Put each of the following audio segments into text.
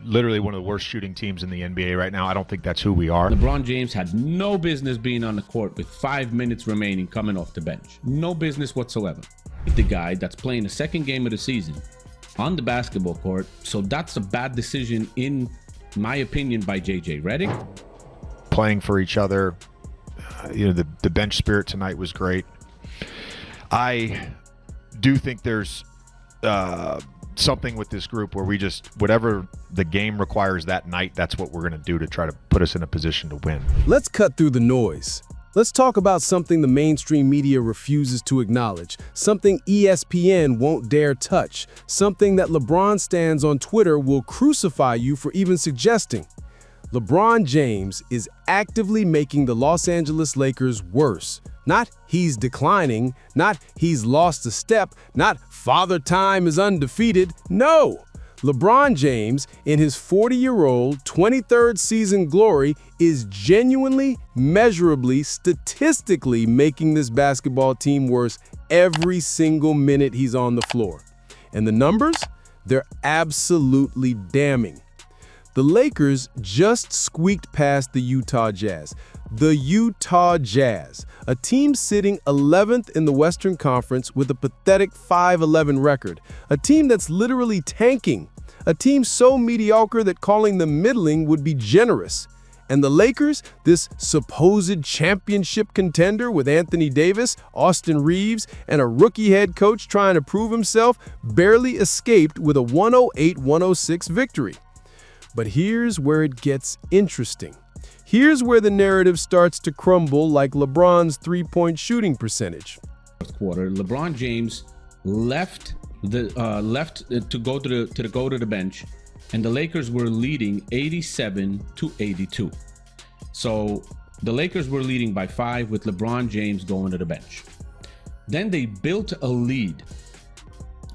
literally one of the worst shooting teams in the NBA right now. I don't think that's who we are. LeBron James had no business being on the court with 5 minutes remaining coming off the bench. No business whatsoever. The guy that's playing the second game of the season on the basketball court. So that's a bad decision, in my opinion, by JJ Redick. Playing for each other. The bench spirit tonight was great. I do think there's something with this group where we just, whatever the game requires that night, that's what we're going to do to try to put us in a position to win. Let's cut through the noise. Let's talk about something the mainstream media refuses to acknowledge, something ESPN won't dare touch, something that LeBron stans on Twitter will crucify you for even suggesting. LeBron James is actively making the Los Angeles Lakers worse. Not he's declining, not he's lost a step, not Father Time is undefeated. No! LeBron James, in his 40-year-old 23rd season glory, is genuinely, measurably, statistically making this basketball team worse every single minute he's on the floor. And the numbers? They're absolutely damning. The Lakers just squeaked past the Utah Jazz. The Utah Jazz, a team sitting 11th in the Western Conference with a pathetic 5-11 record, a team that's literally tanking, a team so mediocre that calling them middling would be generous. And the Lakers, this supposed championship contender with Anthony Davis, Austin Reaves, and a rookie head coach trying to prove himself, barely escaped with a 108-106 victory. But here's where it gets interesting. Here's where the narrative starts to crumble like LeBron's three-point shooting percentage. Fourth quarter, LeBron James left to go to the bench, and the Lakers were leading 87-82. So the Lakers were leading by 5 with LeBron James going to the bench. Then they built a lead.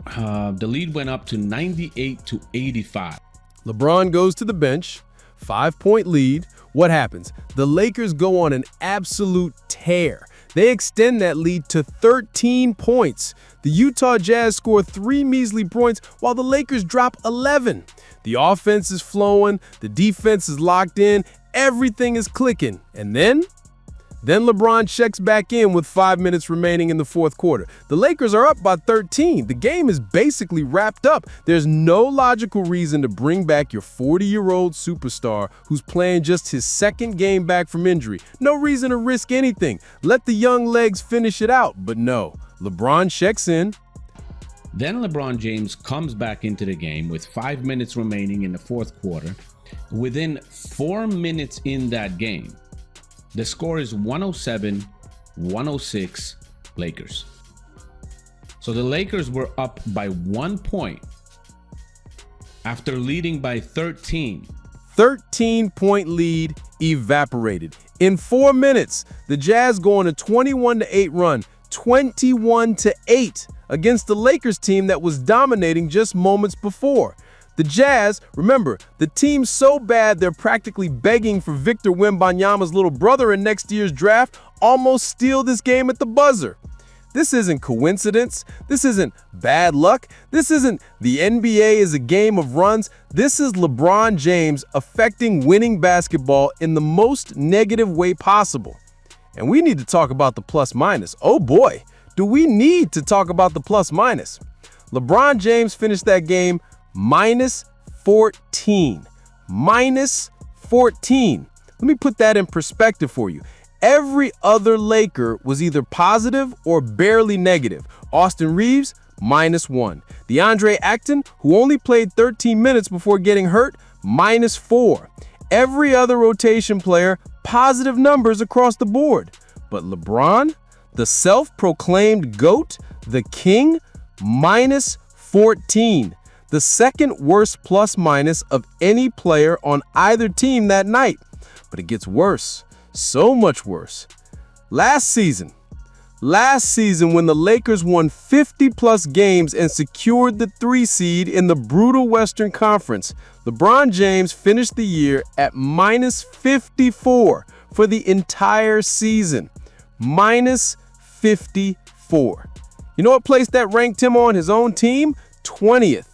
The lead went up to 98-85. LeBron goes to the bench, 5-point lead. What happens? The Lakers go on an absolute tear. They extend that lead to 13 points. The Utah Jazz score 3 measly points while the Lakers drop 11. The offense is flowing, the defense is locked in, everything is clicking. And then LeBron checks back in with 5 minutes remaining in the fourth quarter. The Lakers are up by 13. The game is basically wrapped up. There's no logical reason to bring back your 40-year-old superstar who's playing just his second game back from injury. No reason to risk anything. Let the young legs finish it out. But no, LeBron checks in. Then LeBron James comes back into the game with 5 minutes remaining in the fourth quarter. Within 4 minutes in that game, the score is 107-106 Lakers. So the Lakers were up by 1 point after leading by 13. 13-point lead evaporated. In 4 minutes, the Jazz go on a 21-8 run, 21-8 against the Lakers team that was dominating just moments before. The Jazz, remember, the team's so bad they're practically begging for Victor Wembanyama's little brother in next year's draft, almost steal this game at the buzzer. This isn't coincidence. This isn't bad luck. This isn't the NBA is a game of runs. This is LeBron James affecting winning basketball in the most negative way possible. And we need to talk about the plus minus. Oh boy, do we need to talk about the plus minus. LeBron James finished that game minus 14. Minus 14. Let me put that in perspective for you. Every other Laker was either positive or barely negative. Austin Reaves, -1. DeAndre Ayton, who only played 13 minutes before getting hurt, -4. Every other rotation player, positive numbers across the board. But LeBron, the self-proclaimed GOAT, the king, -14. The second worst plus minus of any player on either team that night. But it gets worse, so much worse. Last season when the Lakers won 50-plus games and secured the 3 seed in the brutal Western Conference, LeBron James finished the year at -54 for the entire season. -54. You know what place that ranked him on his own team? 20th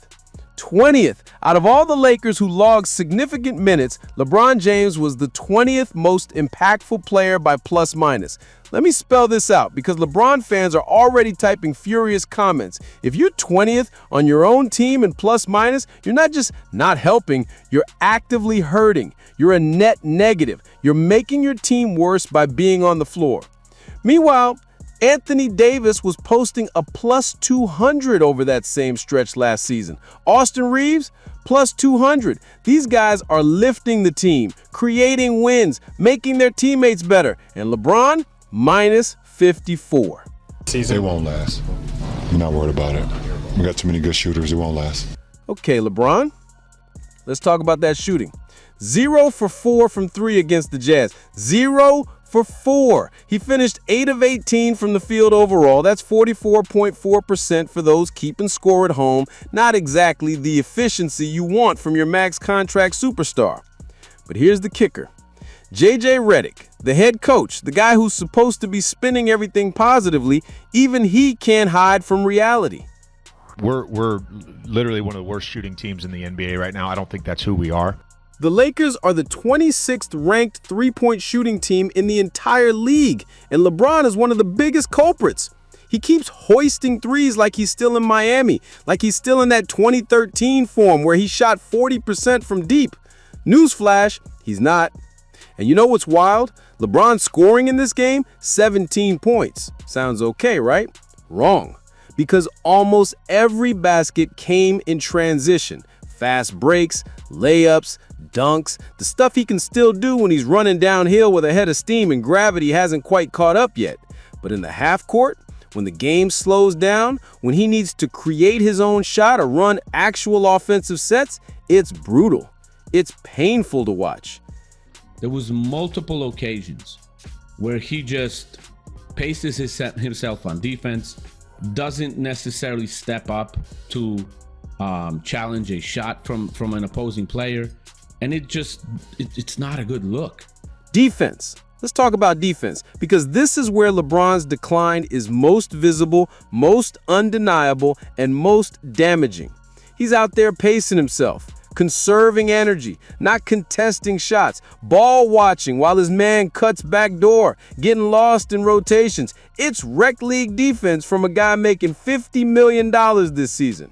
Out of all the Lakers who logged significant minutes, LeBron James was the 20th most impactful player by plus minus. Let me spell this out because LeBron fans are already typing furious comments. If you're 20th on your own team in plus minus, you're not just not helping, you're actively hurting. You're a net negative. You're making your team worse by being on the floor. Meanwhile, Anthony Davis was posting a plus 200 over that same stretch last season. Austin Reaves, plus 200. These guys are lifting the team, creating wins, making their teammates better. And LeBron, minus 54. It won't last. I'm not worried about it. We got too many good shooters. It won't last. Okay, LeBron, let's talk about that shooting. 0 for 4 from 3 against the Jazz. 0 for 4. He finished 8 of 18 from the field overall. That's 44.4% for those keeping score at home. Not exactly the efficiency you want from your max contract superstar. But here's the kicker. JJ Redick, the head coach, the guy who's supposed to be spinning everything positively, even he can't hide from reality. We're literally one of the worst shooting teams in the NBA right now. I don't think that's who we are. The Lakers are the 26th ranked three-point shooting team in the entire league, and LeBron is one of the biggest culprits. He keeps hoisting threes like he's still in Miami, like he's still in that 2013 form where he shot 40% from deep. Newsflash, he's not. And you know what's wild? LeBron scoring in this game, 17 points. Sounds okay, right? Wrong. Because almost every basket came in transition. Fast breaks, layups, dunks, the stuff he can still do when he's running downhill with a head of steam and gravity hasn't quite caught up yet. But in the half court, when the game slows down, when he needs to create his own shot or run actual offensive sets, it's brutal. It's painful to watch. There was multiple occasions where he just paces himself on defense, doesn't necessarily step up to challenge a shot from an opposing player, and it's not a good look. Defense. Let's talk about defense, because this is where LeBron's decline is most visible, most undeniable, and most damaging. He's out there pacing himself, conserving energy, not contesting shots, ball watching while his man cuts back door, getting lost in rotations. It's rec league defense from a guy making $50 million this season.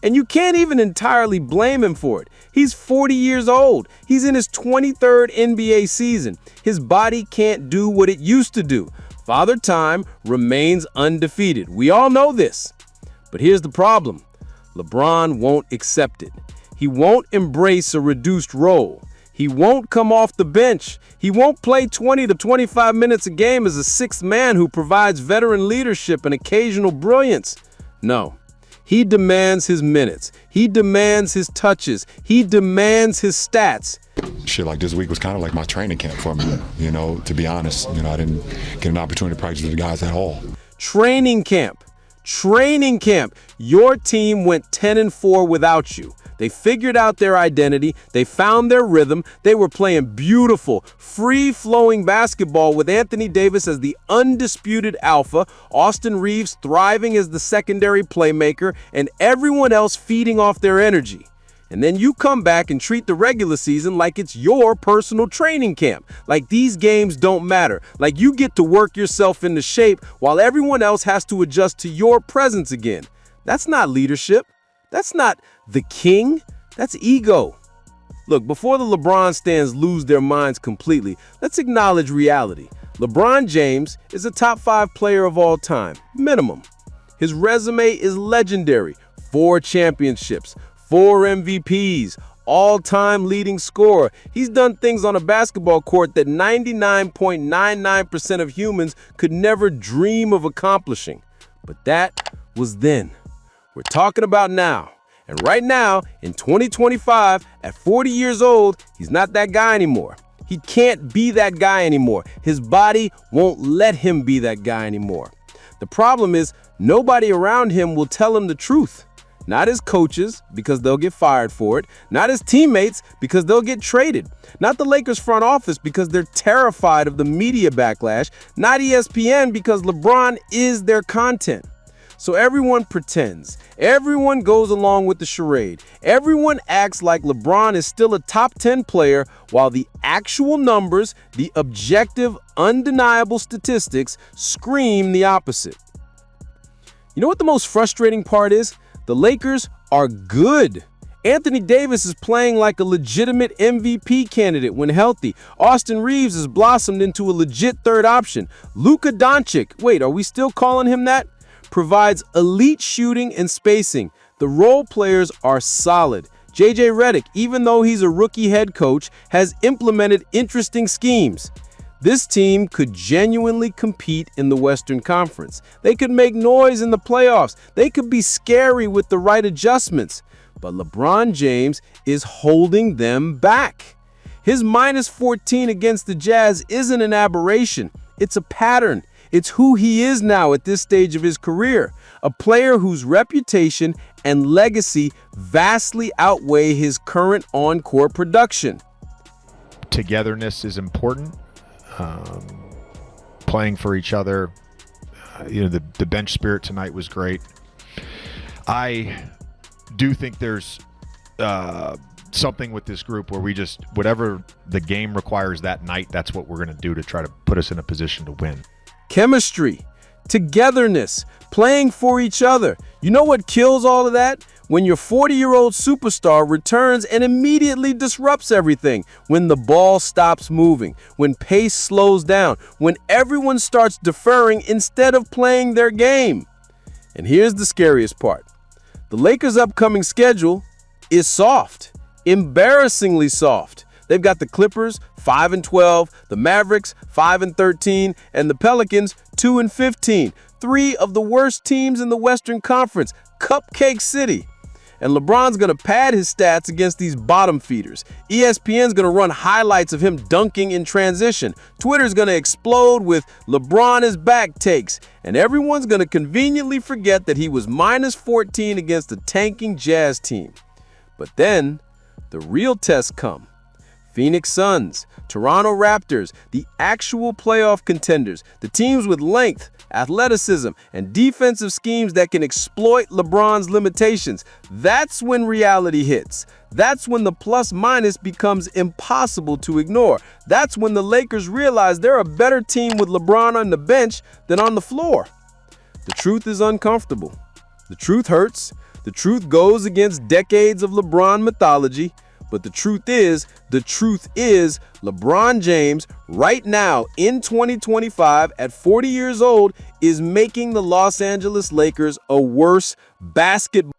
And you can't even entirely blame him for it. He's 40 years old. He's in his 23rd NBA season. His body can't do what it used to do. Father Time remains undefeated. We all know this. But here's the problem. LeBron won't accept it. He won't embrace a reduced role. He won't come off the bench. He won't play 20 to 25 minutes a game as a sixth man who provides veteran leadership and occasional brilliance. No. He demands his minutes. He demands his touches. He demands his stats. Shit like this week was kind of like my training camp for me, to be honest. I didn't get an opportunity to practice with the guys at all. Training camp. Training camp. Your team went 10-4 without you. They figured out their identity. They found their rhythm. They were playing beautiful, free-flowing basketball with Anthony Davis as the undisputed alpha, Austin Reaves thriving as the secondary playmaker, and everyone else feeding off their energy. And then you come back and treat the regular season like it's your personal training camp, like these games don't matter, like you get to work yourself into shape while everyone else has to adjust to your presence again. That's not leadership. That's not the king. That's ego. Look, before the LeBron stans lose their minds completely, let's acknowledge reality. LeBron James is a top 5 player of all time, minimum. His resume is legendary. 4 championships, 4 MVPs, all-time leading scorer. He's done things on a basketball court that 99.99% of humans could never dream of accomplishing. But that was then. We're talking about now. And right now, in 2025, at 40 years old, he's not that guy anymore. He can't be that guy anymore. His body won't let him be that guy anymore. The problem is, nobody around him will tell him the truth. Not his coaches, because they'll get fired for it. Not his teammates, because they'll get traded. Not the Lakers front office, because they're terrified of the media backlash. Not ESPN, because LeBron is their content. So everyone pretends. Everyone goes along with the charade. Everyone acts like LeBron is still a top 10 player while the actual numbers, the objective, undeniable statistics scream the opposite. You know what the most frustrating part is? The Lakers are good. Anthony Davis is playing like a legitimate MVP candidate when healthy. Austin Reaves has blossomed into a legit third option. Luka Doncic, wait, are we still calling him that? Provides elite shooting and spacing. The role players are solid. JJ Redick, even though he's a rookie head coach, has implemented interesting schemes. This team could genuinely compete in the Western Conference. They could make noise in the playoffs. They could be scary with the right adjustments. But LeBron James is holding them back. His minus 14 against the Jazz isn't an aberration. It's a pattern. It's who he is now at this stage of his career. A player whose reputation and legacy vastly outweigh his current on-court production. Togetherness is important. Playing for each other. The bench spirit tonight was great. I do think there's something with this group where we just, whatever the game requires that night, that's what we're going to do to try to put us in a position to win. Chemistry, togetherness, playing for each other. You know what kills all of that? When your 40-year-old superstar returns and immediately disrupts everything. When the ball stops moving, when pace slows down, when everyone starts deferring instead of playing their game. And here's the scariest part. The Lakers' upcoming schedule is soft, embarrassingly soft. They've got the Clippers 5-12, the Mavericks 5-13, and the Pelicans 2-15. Three of the worst teams in the Western Conference, Cupcake City. And LeBron's going to pad his stats against these bottom feeders. ESPN's going to run highlights of him dunking in transition. Twitter's going to explode with LeBron is back takes. And everyone's going to conveniently forget that he was minus 14 against a tanking Jazz team. But then, the real tests come. Phoenix Suns, Toronto Raptors, the actual playoff contenders, the teams with length, athleticism, and defensive schemes that can exploit LeBron's limitations. That's when reality hits. That's when the plus-minus becomes impossible to ignore. That's when the Lakers realize they're a better team with LeBron on the bench than on the floor. The truth is uncomfortable. The truth hurts. The truth goes against decades of LeBron mythology. But the truth is LeBron James right now in 2025 at 40 years old is making the Los Angeles Lakers a worse basketball